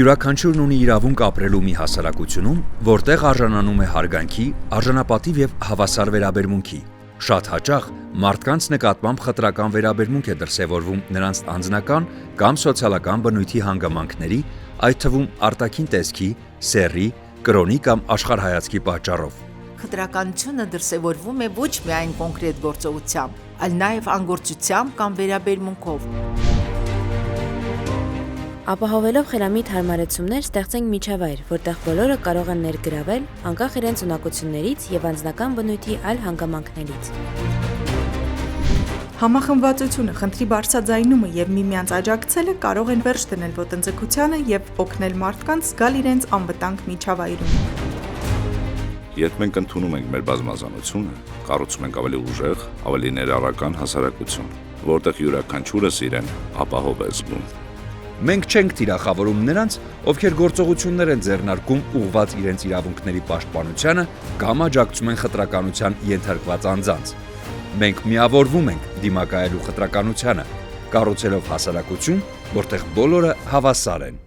Յուրաքանչյուրն ունի իրավունք ապրելու մի հասարակությունում, որտեղ արժանանում է հարգանքի, արժանապատիվ եւ հավասար վերաբերմունքի։ Շատ հաճախ մարդկանց նկատմամբ խտրական վերաբերմունք է դրսևորվում նրանց անձնական կամ սոցիալական բնույթի հանգամանքների, այդ թվում արտաքին տեսքի, սեռի, կրոնի կամ աշխարհայացքի պատճառով։ Խտրականությունը դրսևորվում է ոչ միայն կոնկրետ գործողությամբ, այլ նաև անգործությամբ կամ վերաբերմունքով։ Ապահովելով խելամիտ հարմարեցումներ ստեղծենք միջավայր, որտեղ բոլորը կարող են ներգրավել, անկախ իրենց ունակություններից և անձնական բնույթի այլ հանգամանքներից։ Համախմբվածությունը, խնդրի բարձրաձայնումը և միմյանց աջակցելը կարող են վերջ դնել ոտնձգությանը և օգնել մարդկանց զգալ իրենց անվտանգ միջավայրում։ Երբ մենք ընդունում ենք մեր բազմազանությունը, կառուցում ենք ավելի ուժեղ, ավելի ներառական հասարակություն, որտեղ յուրաքանչյուրս իրեն ապահով է զգում։ Մենք չենք թիրախավորում նրանց, ովքեր գործողություններ են ձեռնարկում ուղղված իրենց իրավունքների պաշտպանությանը կամ աջակցում են խտրականության ենթարկված անձանց։ Մենք միավորվում ենք դիմակայելու խտրականությանը, կառուցելով հասարակություն, որտեղ բոլորը հավասար են։